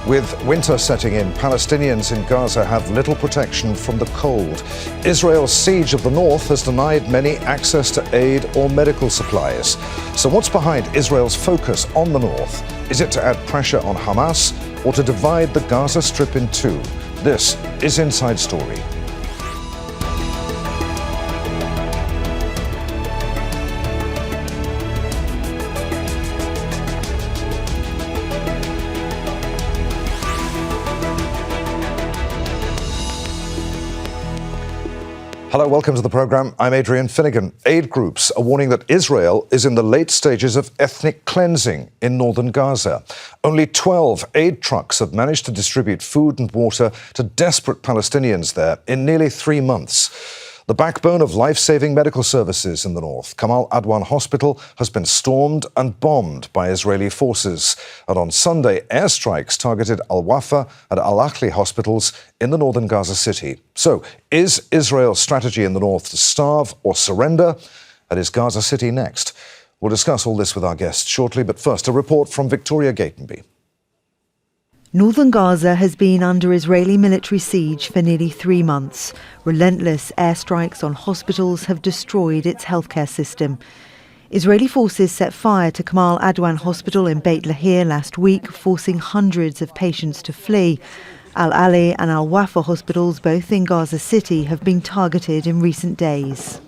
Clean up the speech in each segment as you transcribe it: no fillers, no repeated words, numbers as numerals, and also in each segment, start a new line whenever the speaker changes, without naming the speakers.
With winter setting in, Palestinians in Gaza have little protection from the cold. Israel's siege of the north has denied many access to aid or medical supplies. So what's behind Israel's focus on the north? Is it to add pressure on Hamas or to divide the Gaza Strip in two? This is Inside Story. Hello, welcome to the programme. I'm Adrian. Finighan. Aid groups are warning that Israel is in the late stages of ethnic cleansing in northern Gaza. Only 12 aid trucks have managed to distribute food and water to desperate Palestinians there in nearly 3 months. The backbone of life-saving medical services in the north, Kamal Adwan Hospital, has been stormed and bombed by Israeli forces. And on Sunday, airstrikes targeted Wafa and Al Ahli hospitals in the northern Gaza City. So, is Israel's strategy in the north to starve or surrender? And is Gaza City next? We'll discuss all this with our guests shortly, but first, a report from Victoria Gatenby.
Northern Gaza has been under Israeli military siege for nearly 3 months. Relentless airstrikes on hospitals have destroyed its healthcare system. Israeli forces set fire to Kamal Adwan Hospital in Beit Lahir last week, forcing hundreds of patients to flee. Al Ahli and Al Wafa hospitals, both in Gaza City, have been targeted in recent days.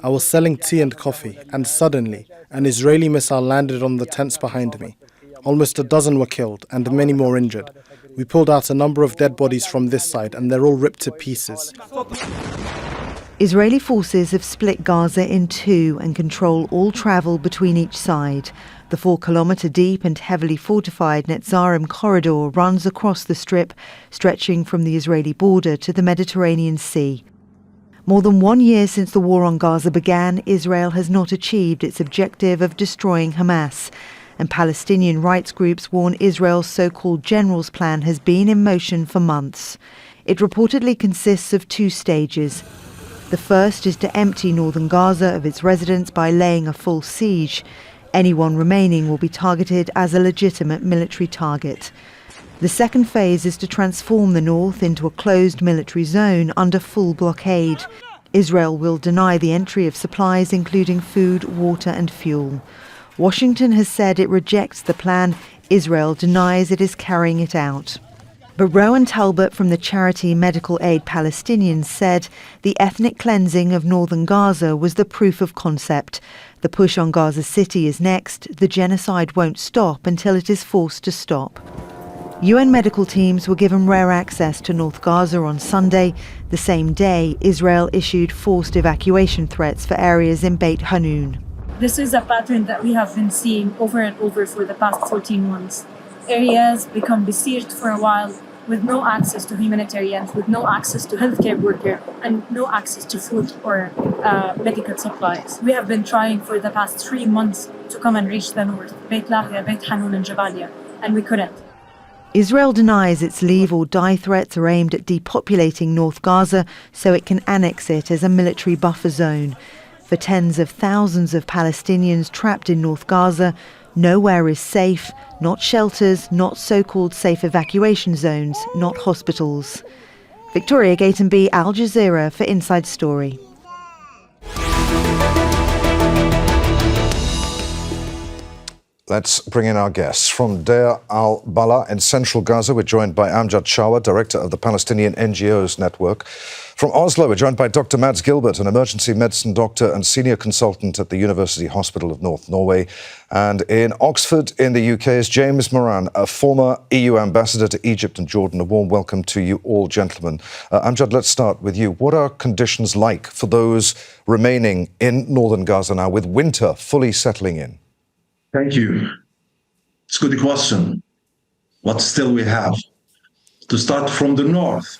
I was selling tea and coffee, and suddenly, an Israeli missile landed on the tents behind me. Almost a dozen were killed, and many more injured. We pulled out a number of dead bodies from this side, and they're all ripped to pieces.
Israeli forces have split Gaza in two and control all travel between each side. The 4-kilometre deep and heavily fortified Netzarim corridor runs across the strip, stretching from the Israeli border to the Mediterranean Sea. More than 1 year since the war on Gaza began, Israel has not achieved its objective of destroying Hamas. And Palestinian rights groups warn Israel's so-called general's plan has been in motion for months. It reportedly consists of 2 stages. The first is to empty northern Gaza of its residents by laying a full siege. Anyone remaining will be targeted as a legitimate military target. The second phase is to transform the north into a closed military zone under full blockade. Israel will deny the entry of supplies including food, water and fuel. Washington has said it rejects the plan. Israel denies it is carrying it out. But Rowan Talbot from the charity Medical Aid Palestinians said the ethnic cleansing of northern Gaza was the proof of concept. The push on Gaza City is next. The genocide won't stop until it is forced to stop. UN medical teams were given rare access to North Gaza on Sunday. The same day, Israel issued forced evacuation threats for areas in Beit Hanun.
This is a pattern that we have been seeing over and over for the past 14 months. Areas become besieged for a while with no access to humanitarians, with no access to healthcare workers, and no access to food or medical supplies. We have been trying for the past 3 months to come and reach the north, Beit Lahia, Beit Hanun and Jabalia, and we couldn't.
Israel denies its leave or die threats are aimed at depopulating North Gaza so it can annex it as a military buffer zone. For tens of thousands of Palestinians trapped in North Gaza, nowhere is safe, not shelters, not so-called safe evacuation zones, not hospitals. Victoria Gatenby, Al Jazeera for Inside Story.
Let's bring in our guests. From Deir al-Balah in central Gaza, we're joined by Amjad Shawa, director of the Palestinian NGOs network. From Oslo, we're joined by Dr. Mads Gilbert, an emergency medicine doctor and senior consultant at the University Hospital of North Norway. And in Oxford, in the UK, is James Moran, a former EU ambassador to Egypt and Jordan. A warm welcome to you all, gentlemen. Amjad, let's start with you. What are conditions like for those remaining in northern Gaza now, with winter fully settling in?
Thank you. It's a good question. What still we have? To start from the north,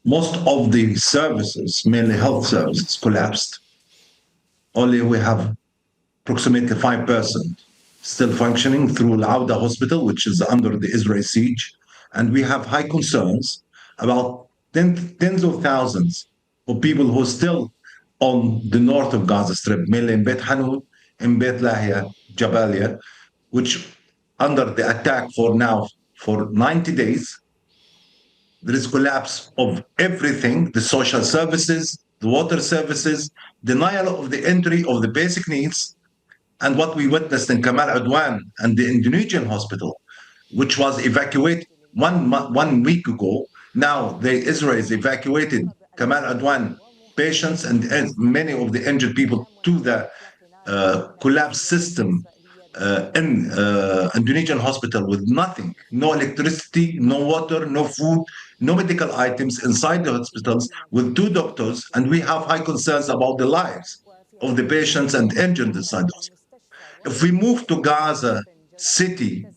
most of the services, mainly health services, collapsed. Only we have approximately 5% still functioning through Al-Awda Hospital, which is under the Israeli siege. And we have high concerns about tens of thousands of people who are still on the north of Gaza Strip, mainly in Beit Hanun, in Beit Lahia, Jabalia, which under the attack for now for 90 days. There is collapse of everything, the social services, the water services, denial of the entry of the basic needs, and what we witnessed in Kamal Adwan and the Indonesian hospital, which was evacuated one week ago. Now Israel has evacuated Kamal Adwan patients and many of the injured people to the collapsed system in Indonesian hospital with nothing, no electricity, no water, no food, no medical items inside the hospitals with 2 doctors, and we have high concerns about the lives of the patients and injured inside the hospital. If we move to Gaza City,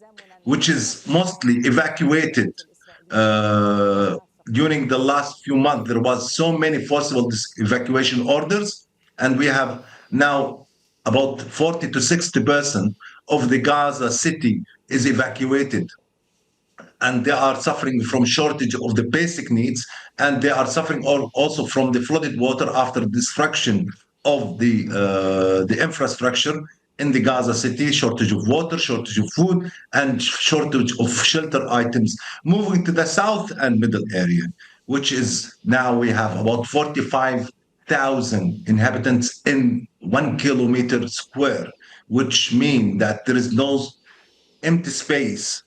which is mostly evacuated during the last few months, there was so many forcible evacuation orders, and we have now about 40 to 60% of the Gaza City is evacuated, and they are suffering from shortage of the basic needs, and they are suffering also from the flooded water after destruction of the infrastructure in the Gaza City, shortage of water, shortage of food, and shortage of shelter items. Moving to the south and middle area, which is now we have about 45,000 inhabitants in 1 kilometer square, which means that there is no empty space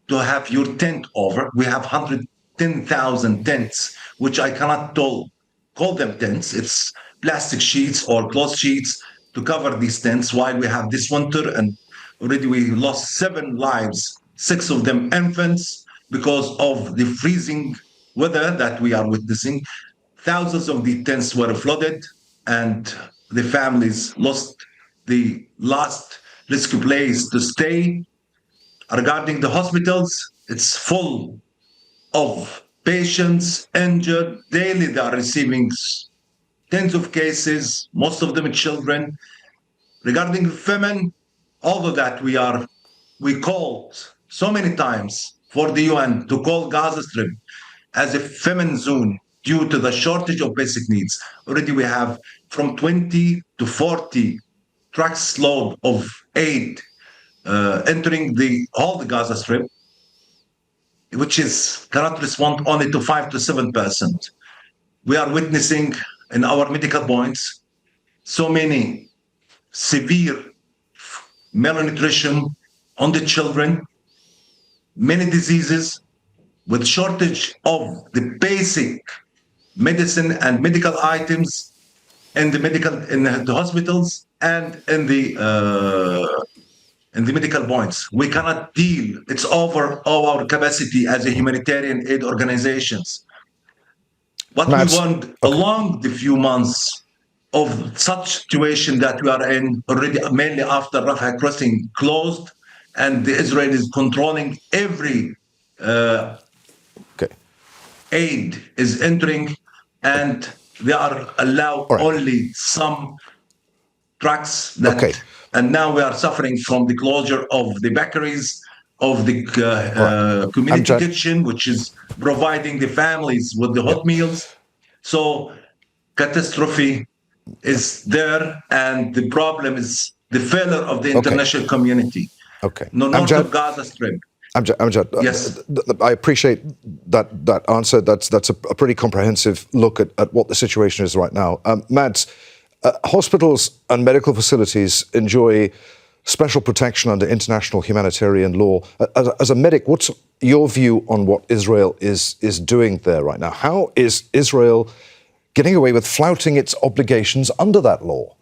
to have your tent over. We have 110,000 tents, which I cannot call them tents. It's plastic sheets or cloth sheets to cover these tents while we have this winter. And already we lost 7 lives, 6 of them infants, because of the freezing weather that we are witnessing. Thousands of the tents were flooded, and the families lost the last rescue place to stay. Regarding the hospitals, it's full of patients injured. Daily, they are receiving tens of cases, most of them children. Regarding famine, although that we called so many times for the UN to call Gaza Strip as a famine zone due to the shortage of basic needs. Already we have from 20 to 40 trucks load of aid entering all the Gaza Strip, which cannot respond only to 5 to 7%. We are witnessing in our medical points so many severe malnutrition on the children, many diseases, with shortage of the basic medicine and medical items in the hospitals and in the medical points. We cannot deal. It's over all our capacity as a humanitarian aid organizations. What we want along the few months of such situation that we are in already, mainly after Rafah crossing closed, and the Israel is controlling every aid is entering, and they are allowed only some trucks that, and now we are suffering from the closure of the bakeries, of the community kitchen, which is providing the families with the hot meals. So catastrophe is there, and the problem is the failure of the international community. North of Gaza Strip.
Amjad,
yes.
I appreciate that answer. That's a pretty comprehensive look at what the situation is right now. Mads, hospitals and medical facilities enjoy special protection under international humanitarian law. As a medic, what's your view on what Israel is doing there right now? How is Israel getting away with flouting its obligations under that law?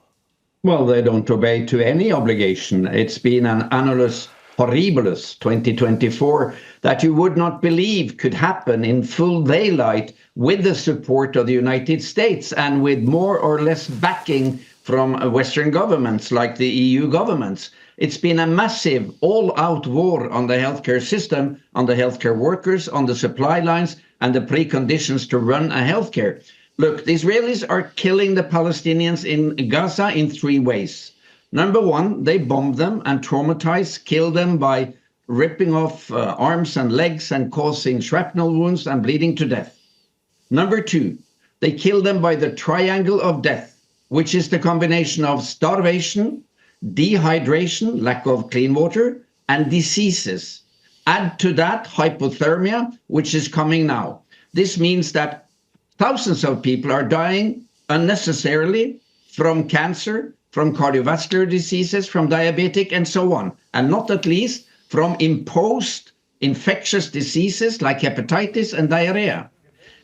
Well, they don't obey to any obligation. It's been an annulus horribilis 2024 that you would not believe could happen in full daylight with the support of the United States and with more or less backing from Western governments like the EU governments. It's been a massive all-out war on the healthcare system, on the healthcare workers, on the supply lines and the preconditions to run a healthcare. Look, the Israelis are killing the Palestinians in Gaza in 3 ways. Number one, they bomb them and traumatize, kill them by ripping off arms and legs and causing shrapnel wounds and bleeding to death. Number two, they kill them by the triangle of death, which is the combination of starvation, dehydration, lack of clean water, and diseases. Add to that hypothermia, which is coming now. This means that thousands of people are dying unnecessarily from cancer, from cardiovascular diseases, from diabetic, and so on. And not at least from imposed infectious diseases like hepatitis and diarrhea.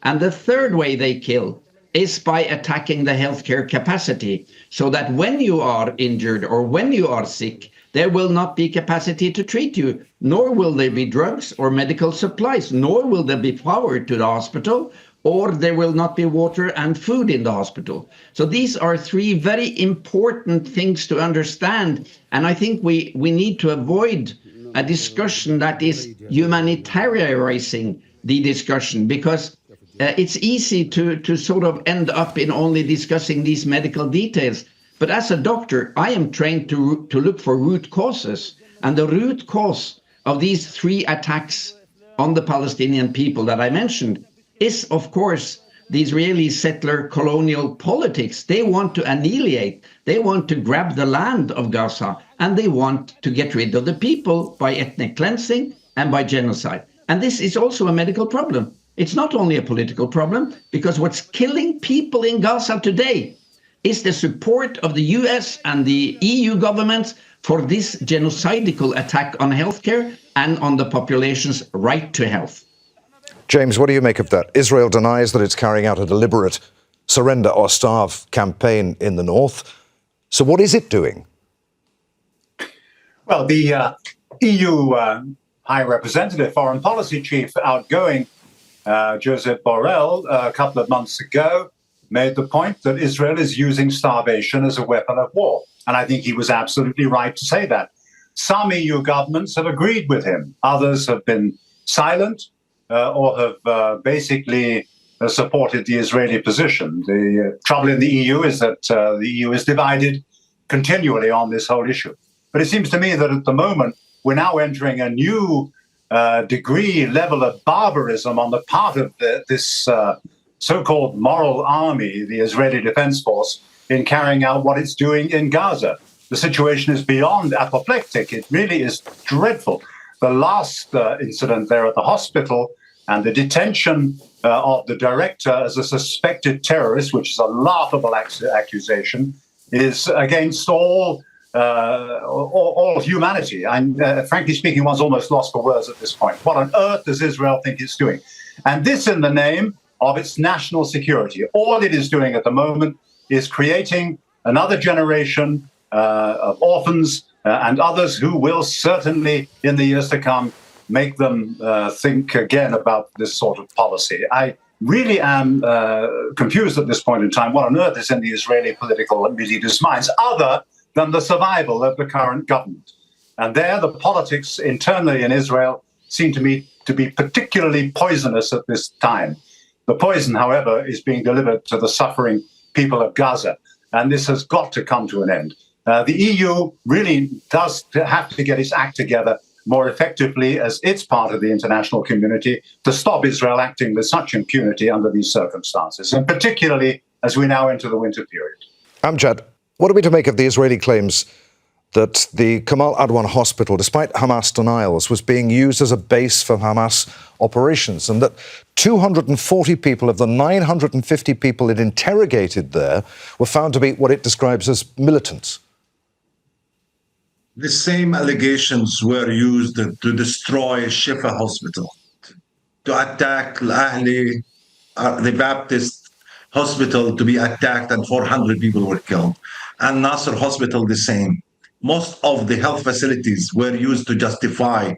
And the third way they kill is by attacking the healthcare capacity, so that when you are injured or when you are sick, there will not be capacity to treat you, nor will there be drugs or medical supplies, nor will there be power to the hospital, or there will not be water and food in the hospital. So these are three very important things to understand. And I think we need to avoid a discussion that is humanitarianizing the discussion, because it's easy to sort of end up in only discussing these medical details. But as a doctor, I am trained to look for root causes. And the root cause of these three attacks on the Palestinian people that I mentioned is, of course, the Israeli settler colonial politics. They want to annihilate, they want to grab the land of Gaza, and they want to get rid of the people by ethnic cleansing and by genocide. And this is also a medical problem. It's not only a political problem, because what's killing people in Gaza today is the support of the US and the EU governments for this genocidal attack on healthcare and on the population's right to health.
James, what do you make of that? Israel denies that it's carrying out a deliberate surrender or starve campaign in the north. So what is it doing?
Well, the EU High Representative, Foreign Policy Chief, outgoing Josep Borrell, a couple of months ago, made the point that Israel is using starvation as a weapon of war. And I think he was absolutely right to say that. Some EU governments have agreed with him. Others have been silent or have basically supported the Israeli position. The trouble in the EU is that the EU is divided continually on this whole issue. But it seems to me that at the moment, we're now entering a new level of barbarism on the part of this so-called moral army, the Israeli Defense Force, in carrying out what it's doing in Gaza. The situation is beyond apoplectic. It really is dreadful. The last incident there at the hospital and the detention of the director as a suspected terrorist, which is a laughable accusation, is against all humanity. And frankly speaking, one's almost lost for words at this point. What on earth does Israel think it's doing? And this in the name of its national security. All it is doing at the moment is creating another generation of orphans and others who will certainly, in the years to come, make them think again about this sort of policy. I really am confused at this point in time. What on earth is in the Israeli political elitists' minds, other than the survival of the current government? And there, the politics internally in Israel seem to me to be particularly poisonous at this time. The poison, however, is being delivered to the suffering people of Gaza, and this has got to come to an end. The EU really does have to get its act together more effectively as it's part of the international community to stop Israel acting with such impunity under these circumstances, and particularly as we now enter the winter period.
Amjad, what are we to make of the Israeli claims that the Kamal Adwan Hospital, despite Hamas denials, was being used as a base for Hamas operations, and that 240 people of the 950 people it interrogated there were found to be what it describes as militants?
The same allegations were used to destroy Shawa Hospital, to attack Al Ahli, the Baptist hospital, to be attacked, and 400 people were killed. And Nasser Hospital, the same. Most of the health facilities were used to justify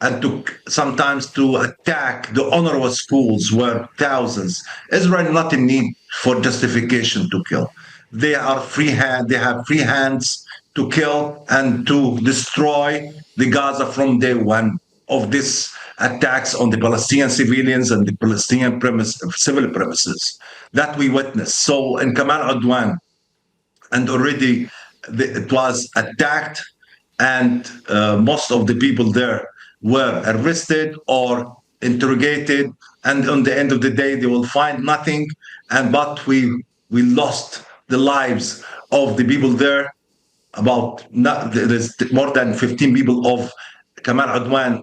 and to sometimes to attack the honorable schools where thousands. Israel is not in need for justification to kill. They are free hand. They have free hands to kill and to destroy the Gaza from day one of this attacks on the Palestinian civilians and the Palestinian civil premises that we witnessed. So in Kamal Adwan, and already it was attacked, and most of the people there were arrested or interrogated, and on the end of the day they will find nothing. But we lost the lives of the people there. There's more than 15 people of Kamal Adwan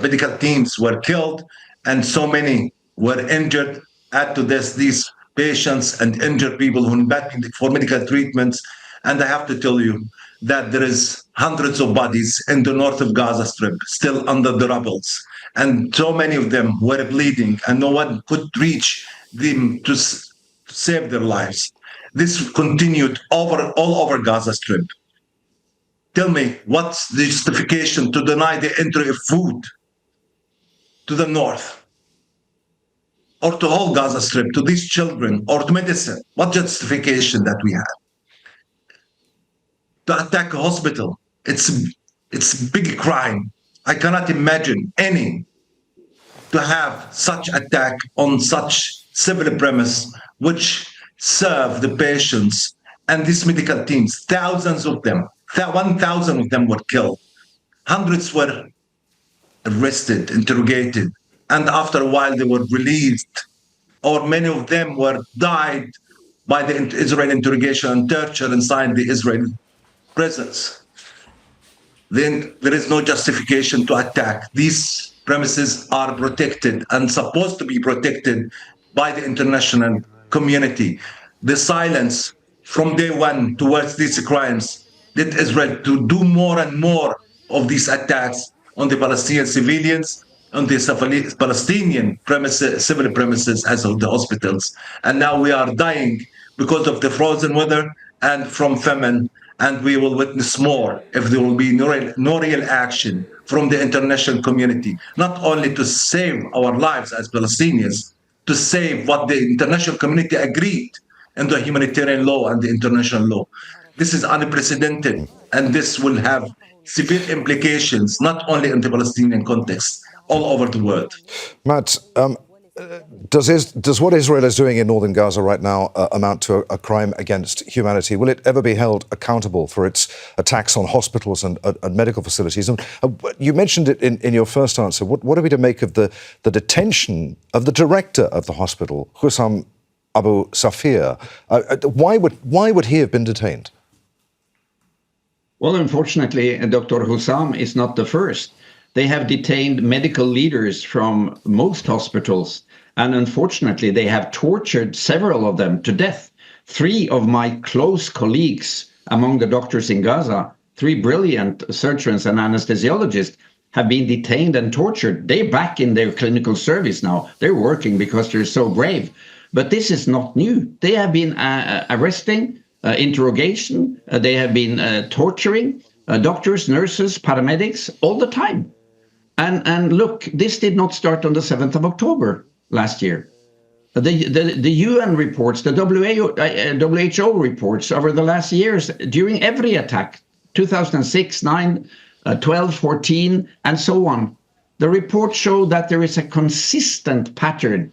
medical teams were killed, and so many were injured. Add to this these patients and injured people who are back for medical treatments. And I have to tell you that there is hundreds of bodies in the north of Gaza Strip still under the rubble. And so many of them were bleeding, and no one could reach them to save their lives. This continued all over Gaza Strip. Tell me, what's the justification to deny the entry of food to the north, or to whole Gaza Strip, to these children, or to medicine? What justification that we have? To attack a hospital, it's a big crime. I cannot imagine any to have such attack on such civil premise, which serve the patients and these medical teams. Thousands of them, 1,000 of them were killed. Hundreds were arrested, interrogated, and after a while they were released, or many of them were died by the Israeli interrogation and torture inside the Israeli prisons. Then there is no justification to attack. These premises are protected and supposed to be protected by the international community. The silence from day one towards these crimes led Israel to do more and more of these attacks on the Palestinian civilians, on the Palestinian premises, civil premises, as of the hospitals. And now we are dying because of the frozen weather and from famine. And we will witness more if there will be no real action from the international community, not only to save our lives as Palestinians, to save what the international community agreed in the humanitarian law and the international law. This is unprecedented, and this will have severe implications, not only in the Palestinian context, all over the world.
Matt, does what Israel is doing in northern Gaza right now amount to a crime against humanity? Will it ever be held accountable for its attacks on hospitals and medical facilities? And you mentioned it in your first answer. What are we to make of the detention of the director of the hospital, Hussam Abu Safir? Why would he have been detained?
Well, unfortunately, Dr. Hussam is not the first. They have detained medical leaders from most hospitals, and unfortunately, they have tortured several of them to death. 3 of my close colleagues among the doctors in Gaza, 3 brilliant surgeons and anesthesiologists, have been detained and tortured. They're back in their clinical service now. They're working because they're so brave. But this is not new. They have been arresting, interrogation, they have been torturing doctors, nurses, paramedics all the time. And look, this did not start on the 7th of October last year. The UN reports, the WHO reports over the last years, during every attack, 2006, 9, 12, 14, and so on, the reports show that there is a consistent pattern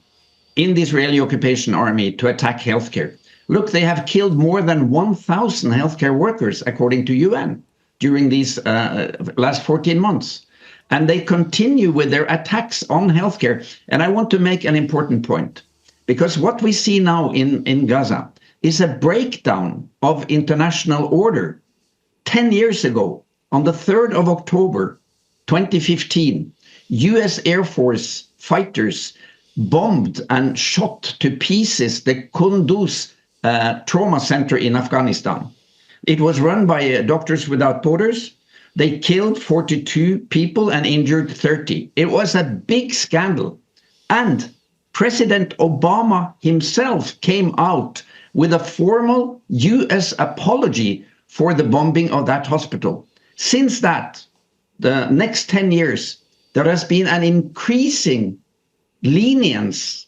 in the Israeli occupation army to attack healthcare. Look, they have killed more than 1,000 healthcare workers, according to UN, during these last 14 months. And they continue with their attacks on healthcare. And I want to make an important point, because what we see now in Gaza is a breakdown of international order. 10 years ago, on the 3rd of October, 2015, US Air Force fighters bombed and shot to pieces the Kunduz trauma center in Afghanistan. It was run by Doctors Without Borders. They killed 42 people and injured 30. It was a big scandal. And President Obama himself came out with a formal US apology for the bombing of that hospital. Since that, the next 10 years, there has been an increasing lenience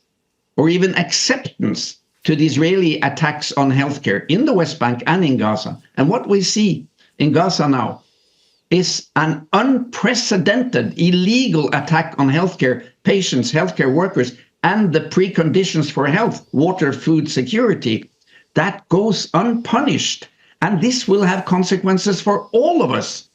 or even acceptance to the Israeli attacks on healthcare in the West Bank and in Gaza. And what we see in Gaza now is an unprecedented illegal attack on healthcare patients, healthcare workers, and the preconditions for health, water, food security, that goes unpunished. And this will have consequences for all of us.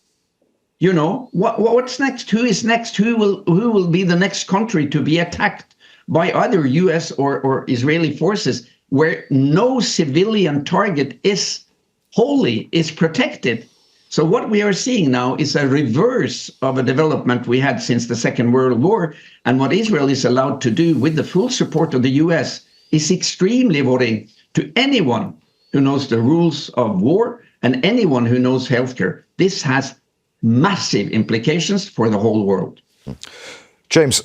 You know, what's next? Who is next? Who will be the next country to be attacked by either US or Israeli forces, where no civilian target is holy, is protected? So what we are seeing now is a reverse of a development we had since the Second World War. And what Israel is allowed to do with the full support of the US is extremely worrying to anyone who knows the rules of war and anyone who knows healthcare. This has massive implications for the whole world.
James,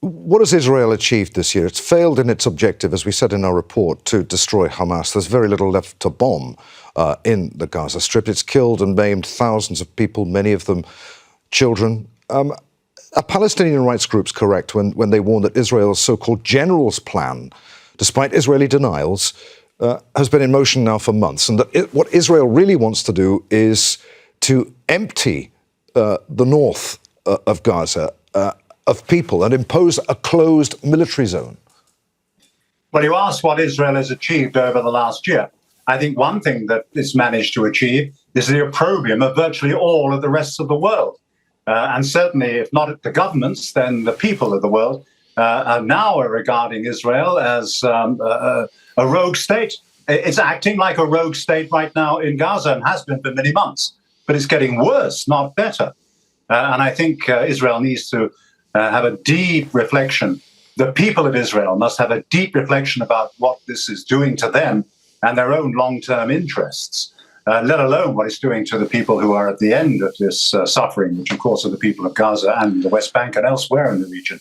what has Israel achieved this year? It's failed in its objective, as we said in our report, to destroy Hamas. There's very little left to bomb in the Gaza Strip. It's killed and maimed thousands of people, many of them children. Are Palestinian rights groups correct when they warn that Israel's so-called general's plan, despite Israeli denials, has been in motion now for months, and that what Israel really wants to do is to empty the north of Gaza of people and impose a closed military zone?
Well, you asked what Israel has achieved over the last year. I think one thing that it's managed to achieve is the opprobrium of virtually all of the rest of the world. And certainly, if not the governments, then the people of the world are now regarding Israel as a rogue state. It's acting like a rogue state right now in Gaza and has been for many months. But it's getting worse, not better. And I think Israel needs to have a deep reflection. The people of Israel must have a deep reflection about what this is doing to them and their own long-term interests, let alone what it's doing to the people who are at the end of this suffering, which of course are the people of Gaza and the West Bank and elsewhere in the region.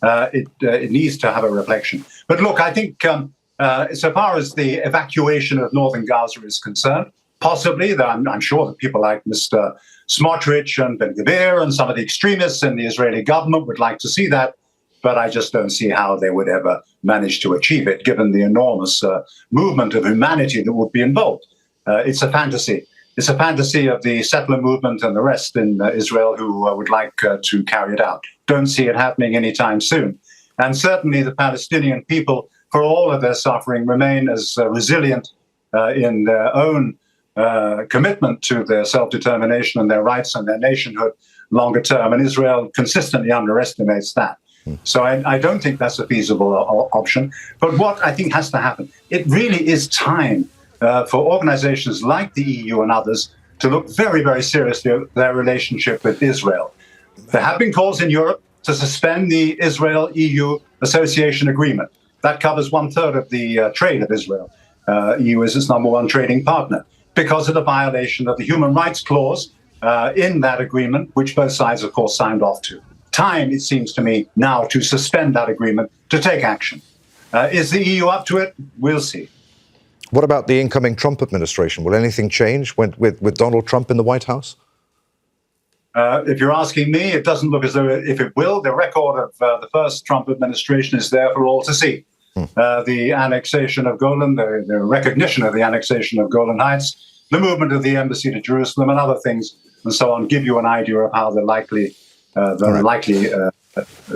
It needs to have a reflection. But look, I think so far as the evacuation of northern Gaza is concerned, possibly, I'm sure that people like Mr. Smotrich and Ben Gvir and some of the extremists in the Israeli government would like to see that, but I just don't see how they would ever manage to achieve it, given the enormous movement of humanity that would be involved. It's a fantasy. It's a fantasy of the settler movement and the rest in Israel who would like to carry it out. Don't see it happening anytime soon. And certainly the Palestinian people, for all of their suffering, remain as resilient in their own commitment to their self-determination and their rights and their nationhood longer term. And Israel consistently underestimates that. So I don't think that's a feasible option. But what I think has to happen, it really is time for organizations like the EU and others to look very, very seriously at their relationship with Israel. There have been calls in Europe to suspend the Israel-EU association agreement. That covers 1/3 of the trade of Israel. EU is its number one trading partner because of the violation of the human rights clause in that agreement, which both sides, of course, signed off to. Time, it seems to me, now to suspend that agreement, to take action. Is the EU up to it? We'll see.
What about the incoming Trump administration? Will anything change with Donald Trump in the White House?
If you're asking me, it doesn't look as though if it will. The record of the first Trump administration is there for all to see. The annexation of Golan, the recognition of the annexation of Golan Heights, the movement of the embassy to Jerusalem and other things and so on give you an idea of how the likely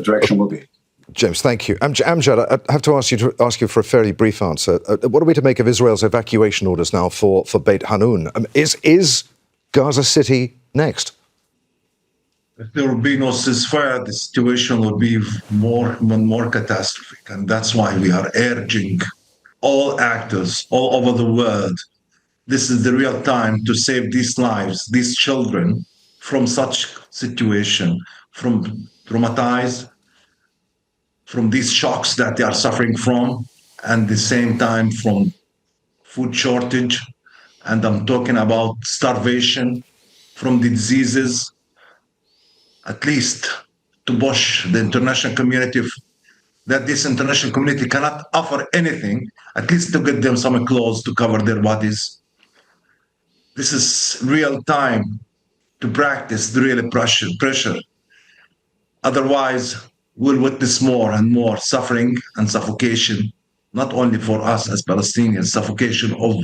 direction will be.
James, thank you. Amjad, I have to ask you for a fairly brief answer. What are we to make of Israel's evacuation orders now for Beit Hanun? Is Gaza City next?
If there will be no ceasefire, the situation will be more catastrophic. And that's why we are urging all actors all over the world, this is the real time to save these lives, these children, from such situation, from traumatized, from these shocks that they are suffering from, and at the same time from food shortage. And I'm talking about starvation, from the diseases, at least to push the international community, that this international community cannot offer anything, at least to get them some clothes to cover their bodies. This is real time to practice the real pressure. Otherwise, we'll witness more and more suffering and suffocation, not only for us as Palestinians, suffocation of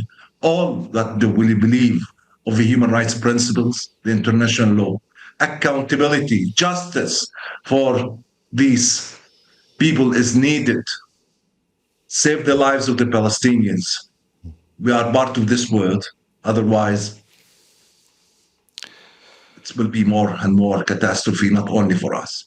all that we believe of the human rights principles, the international law, accountability, justice for these people is needed. Save the lives of the Palestinians. We are part of this world. Otherwise, it will be more and more catastrophe, not only for us.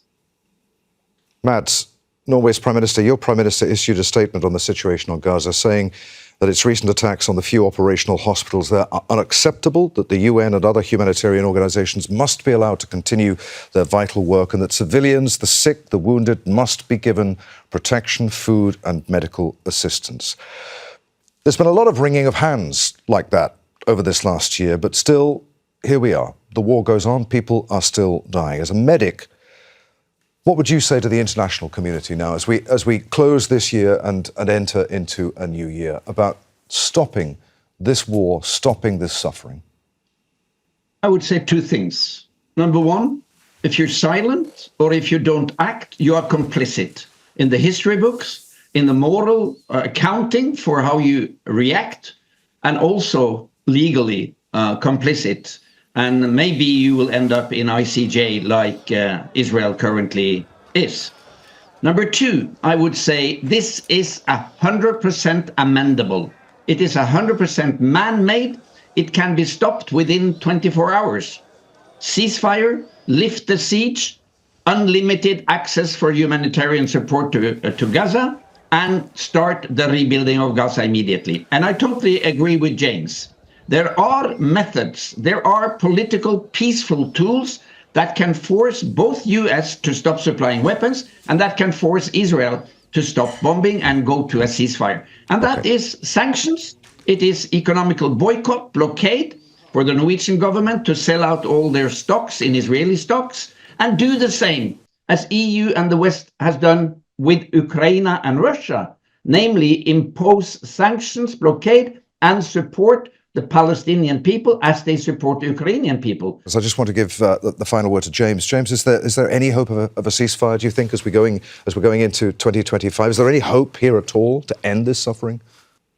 Mads, Norway's Prime Minister, your Prime Minister issued a statement on the situation on Gaza saying that its recent attacks on the few operational hospitals there are unacceptable, that the UN and other humanitarian organisations must be allowed to continue their vital work, and that civilians, the sick, the wounded, must be given protection, food and medical assistance. There's been a lot of wringing of hands like that over this last year, but still, here we are. The war goes on, people are still dying. As a medic, what would you say to the international community now as we close this year and enter into a new year about stopping this war, stopping this suffering?
I would say two things. Number one, if you're silent or if you don't act, you are complicit in the history books, in the moral accounting for how you react, and also legally complicit. And maybe you will end up in ICJ like Israel currently is. Number two, I would say this is 100% amendable. It is 100% man-made. It can be stopped within 24 hours. Ceasefire, lift the siege, unlimited access for humanitarian support to Gaza, and start the rebuilding of Gaza immediately. And I totally agree with James. There are methods, there are political, peaceful tools that can force both US to stop supplying weapons and that can force Israel to stop bombing and go to a ceasefire. And that is sanctions, it is economical boycott, blockade for the Norwegian government to sell out all their stocks in Israeli stocks, and do the same as EU and the West has done with Ukraine and Russia, namely impose sanctions, blockade, and support the Palestinian people as they support the Ukrainian people.
So I just want to give the final word to James. James, is there any hope of a ceasefire, do you think, as we're going into 2025? Is there any hope here at all to end this suffering?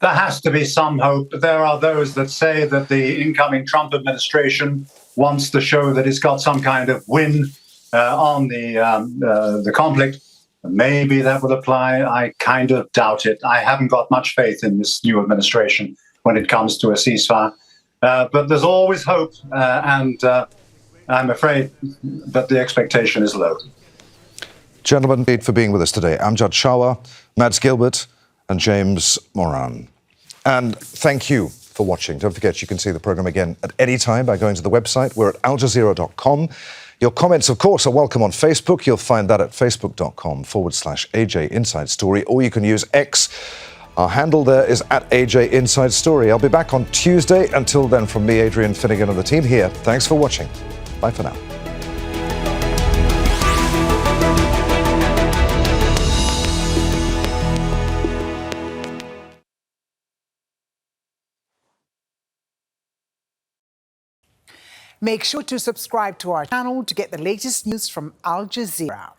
There has to be some hope. There are those that say that the incoming Trump administration wants to show that it's got some kind of win on the conflict. Maybe that will apply. I kind of doubt it. I haven't got much faith in this new administration when it comes to a ceasefire. But there's always hope, and I'm afraid that the expectation is low.
Gentlemen, indeed for being with us today. Amjad Shawa, Mads Gilbert, and James Moran. And thank you for watching. Don't forget, you can see the programme again at any time by going to the website. We're at aljazeera.com. Your comments, of course, are welcome on Facebook. You'll find that at facebook.com/AJ Inside Story, or you can use X. Our handle there is at AJ Inside Story. I'll be back on Tuesday. Until then, from me, Adrian, Finighan, and the team here, thanks for watching. Bye for now.
Make sure to subscribe to our channel to get the latest news from Al Jazeera.